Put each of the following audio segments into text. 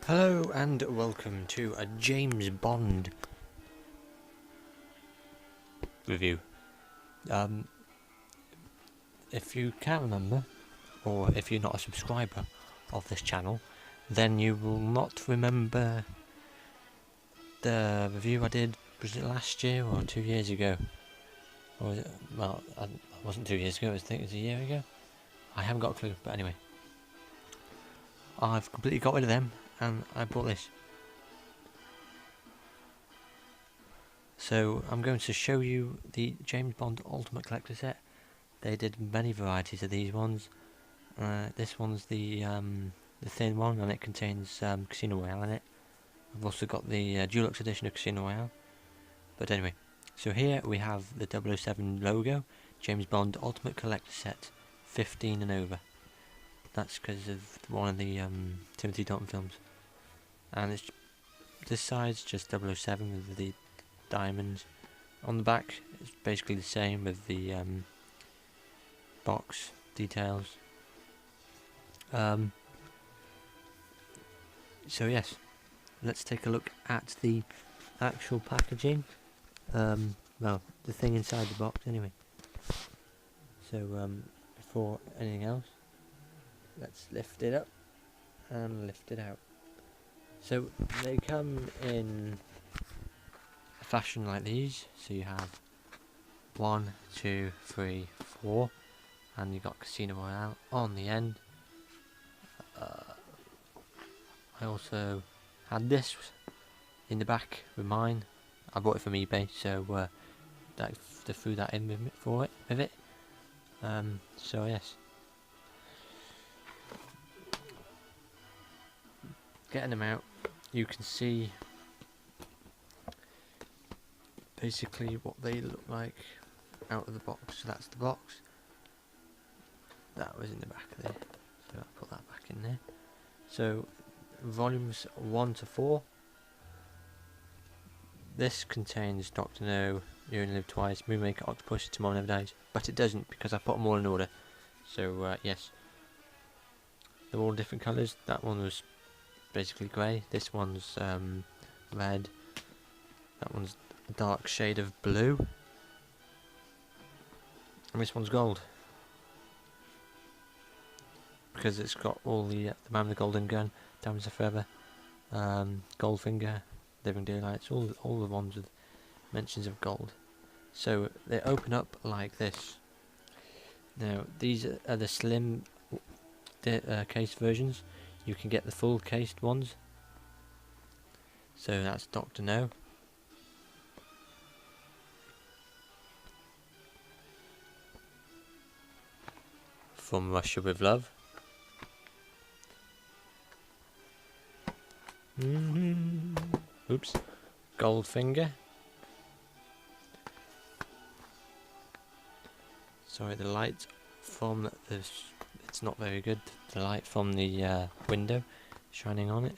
Hello and welcome to a James Bond review. If you can't remember, or if you're not a subscriber of this channel, then you will not remember the review I did, was it last year or 2 years ago? Or was it, well, it wasn't 2 years ago, I think it was a year ago. I haven't got a clue, but anyway. I've completely got rid of them, and I bought this. So I'm going to show you the James Bond Ultimate Collector set. They did many varieties of these ones. This one's the thin one, and it contains Casino Royale in it. I've also got the Dulux edition of Casino Royale. But anyway, so here we have the 007 logo, James Bond Ultimate Collector Set, 15 and over. That's because of one of the Timothy Dalton films. And it's this side's just 007 with the diamonds. On the back, it's basically the same with the box details. So yes, let's take a look at the actual packaging. Well, the thing inside the box anyway. So before anything else, let's lift it up and lift it out. So they come in a fashion like these. So you have 1, 2, 3, 4, and you've got Casino Royale on the end. I also had this in the back with mine. I bought it from eBay, so they threw that in with it. So yes, getting them out, you can see basically what they look like out of the box. So that's the box. That was in the back there, so I'll put that back in there. So volumes 1 to 4. This contains Dr. No, You Only Live Twice, Moonmaker, Octopus, Tomorrow Never Dies, but it doesn't because I put them all in order. So yes, they're all different colours. That one was basically grey. This one's red. That one's a dark shade of blue, and this one's gold because it's got all the Man with the Golden Gun, Diamonds Are Forever, Goldfinger, Living Daylights, all the ones with mentions of gold. So they open up like this. Now these are the slim case versions. You can get the full cased ones. So that's Dr. No. From Russia with Love. Oops. Goldfinger. Sorry, the light from this, it's not very good. The light from the window shining on it.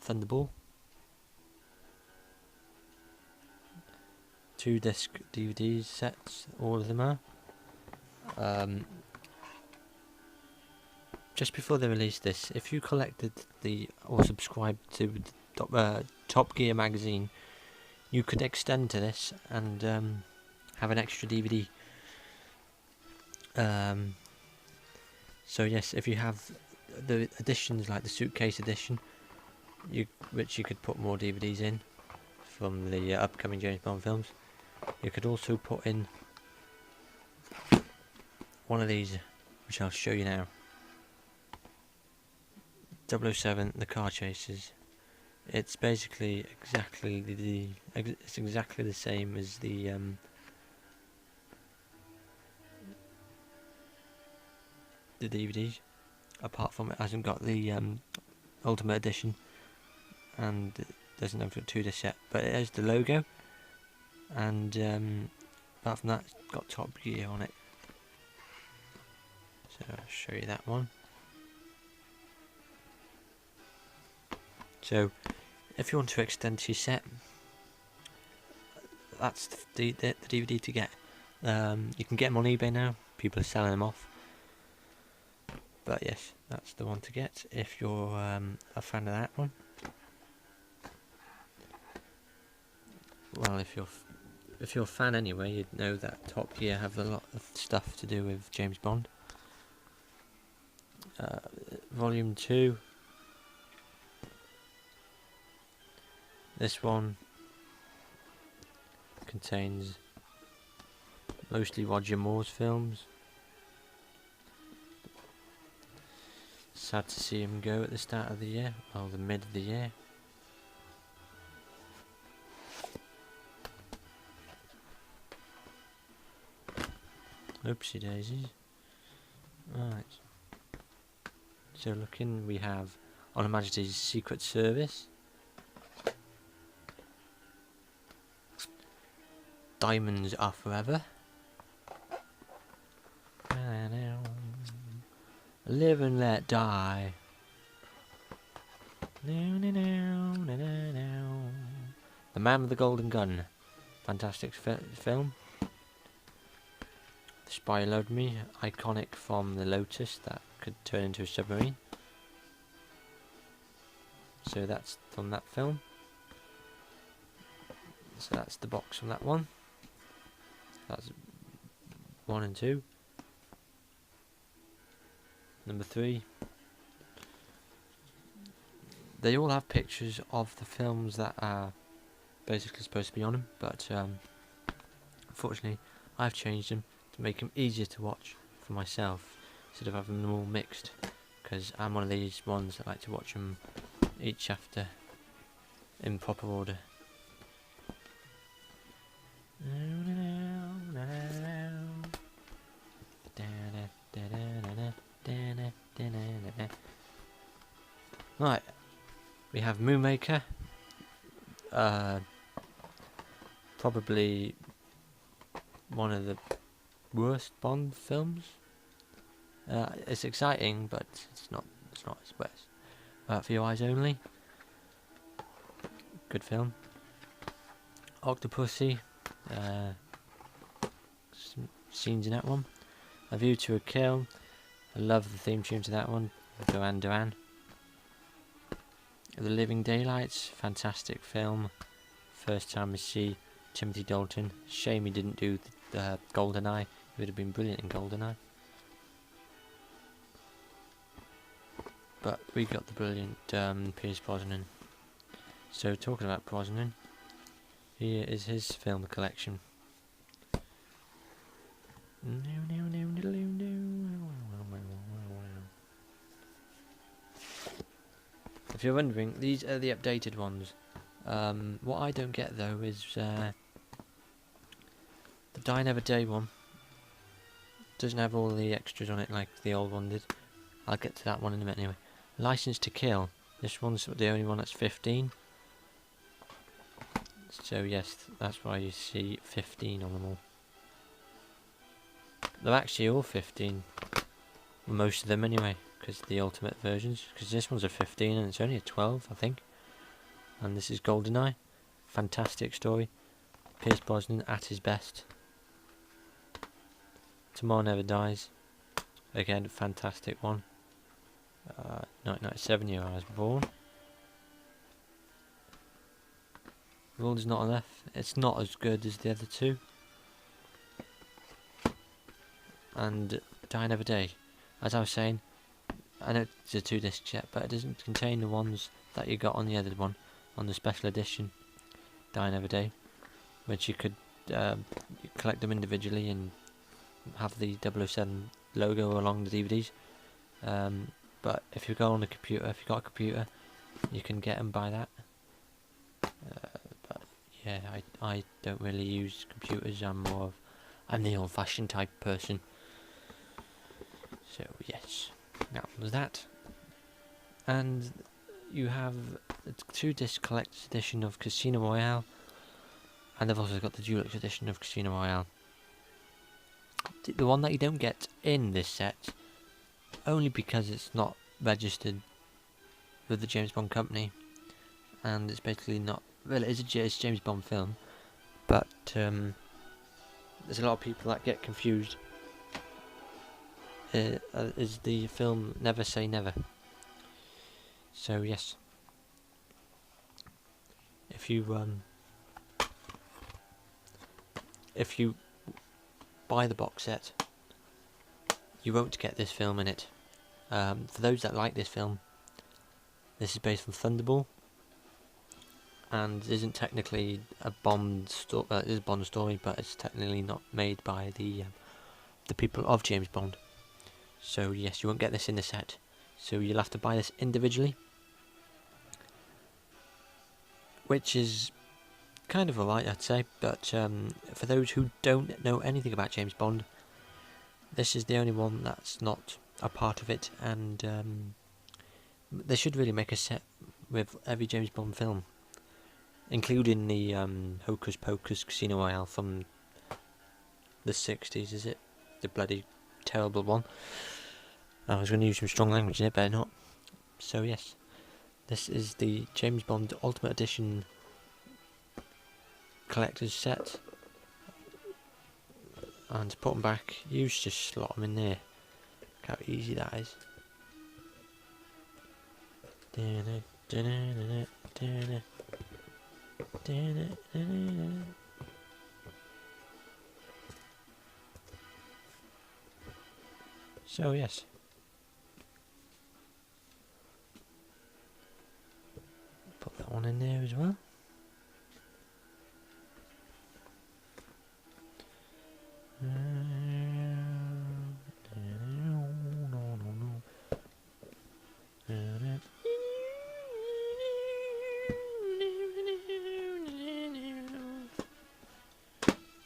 Thunderball. 2-disc DVD sets, all of them are. Just before they released this, if you collected or subscribed to the Top Gear magazine, you could extend to this and have an extra DVD. So yes, if you have the editions like the suitcase edition, which you could put more DVDs in from the upcoming James Bond films, you could also put in one of these, which I'll show you now. 007, The Car Chasers. It's basically exactly the same as the DVDs, apart from it hasn't got the Ultimate Edition, and it doesn't have a 2-disc set, but it has the logo, and apart from that, it's got Top Gear on it. So I'll show you that one. So if you want to extend to your set, that's the DVD to get. You can get them on eBay now. People are selling them off. But yes, that's the one to get if you're a fan of that one. Well, if you're a fan anyway, you'd know that Top Gear have a lot of stuff to do with James Bond. Volume 2. This one contains mostly Roger Moore's films. Sad to see him go at the start of the year, well, the mid of the year. Oopsie daisies. Right. So looking, we have On Her Majesty's Secret Service, Diamonds Are Forever, Live and Let Die, The Man with the Golden Gun, fantastic film. The Spy Who Loved Me, iconic from the Lotus that could turn into a submarine. So that's from that film. So that's the box from that one. That's 1 and 2. Number 3. They all have pictures of the films that are basically supposed to be on them, but unfortunately I've changed them to make them easier to watch for myself instead of having them all mixed, because I'm one of these ones that like to watch them each after in proper order. Right, we have Moonmaker, probably one of the worst Bond films. It's exciting, but it's not its best. For Your Eyes Only, good film. Octopussy, some scenes in that one. A View to a Kill, I love the theme tune to that one, Duran Duran. The Living Daylights, fantastic film. First time I see Timothy Dalton. Shame he didn't do the GoldenEye. He would have been brilliant in GoldenEye. But we got the brilliant Pierce Brosnan. So talking about Brosnan, here is his film collection. If you're wondering, these are the updated ones. What I don't get though is the Die Another Day one. Doesn't have all the extras on it like the old one did. I'll get to that one in a minute anyway. License to Kill. This one's the only one that's 15. So yes, that's why you see 15 on them all. They're actually all 15. Most of them anyway, because the ultimate versions. Because this one's a 15 and it's only a 12, I think. And this is GoldenEye. Fantastic story. Pierce Brosnan at his best. Tomorrow Never Dies. Again, fantastic one. 1997 year I was born. World Is Not Enough. It's not as good as the other two. And Die Another Day. As I was saying, I know it's a 2-disc set, but it doesn't contain the ones that you got on the other one, on the special edition Die Another Day, which you could collect them individually and have the 007 logo along the DVDs. But if you go on the computer, if you've got a computer, you can get them by that. But yeah, I don't really use computers. I'm the old-fashioned type person. So yes, now there's that, and you have a 2-disc collector's edition of Casino Royale, and they've also got the Deluxe edition of Casino Royale. The one that you don't get in this set, only because it's not registered with the James Bond company, and it's basically not. Well, it's a James Bond film, but there's a lot of people that get confused. is the film Never Say Never. So yes, if you buy the box set, you won't get this film in it. For those that like this film, this is based on Thunderball, and isn't technically a Bond story. It is a Bond story, but it's technically not made by the people of James Bond. So yes, you won't get this in the set. So you'll have to buy this individually, which is kind of alright, I'd say. But for those who don't know anything about James Bond, this is the only one that's not a part of it, and they should really make a set with every James Bond film, including the Hocus Pocus Casino Royale from the 60s, is it? The bloody terrible one. I was going to use some strong language in it, better not. So yes, this is the James Bond Ultimate Edition collector's set. And to put them back, you just slot them in there. Look how easy that is. So yes, put that one in there as well.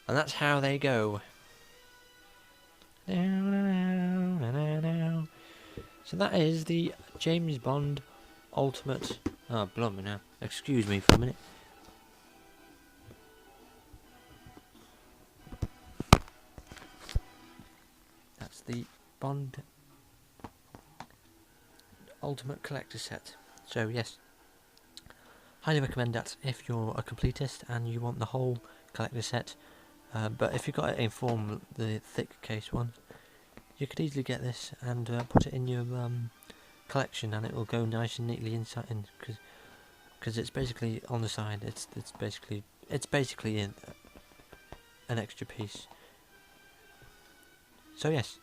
And that's how they go. So that is the James Bond Ultimate... Oh, blimey now. Excuse me for a minute. That's the Bond Ultimate Collector Set. So yes, highly recommend that if you're a completist and you want the whole collector set. But if you've got it in form, the thick case one, you could easily get this and put it in your collection, and it will go nice and neatly inside. Because it's basically on the side. It's basically an extra piece. So yes,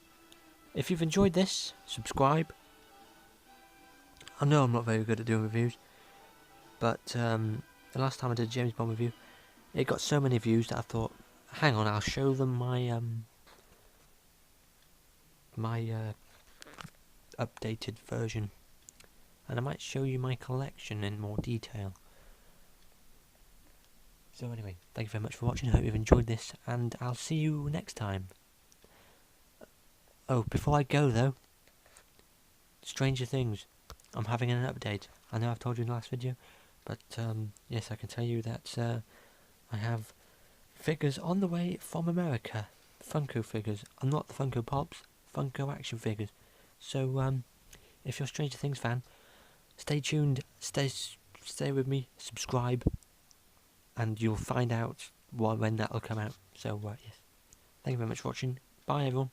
if you've enjoyed this, subscribe. I know I'm not very good at doing reviews, but the last time I did a James Bond review, it got so many views that I thought, hang on, I'll show them my updated version, and I might show you my collection in more detail. So anyway, thank you very much for watching. I hope you've enjoyed this, and I'll see you next time. Oh, before I go though, Stranger Things, I'm having an update. I know I've told you in the last video, but yes, I can tell you that I have figures on the way from America. Funko figures. I'm not the Funko Pops, Funko action figures. So if you're a Stranger Things fan, stay tuned, stay with me, subscribe, and you'll find out when that'll come out. So yes, thank you very much for watching. Bye everyone.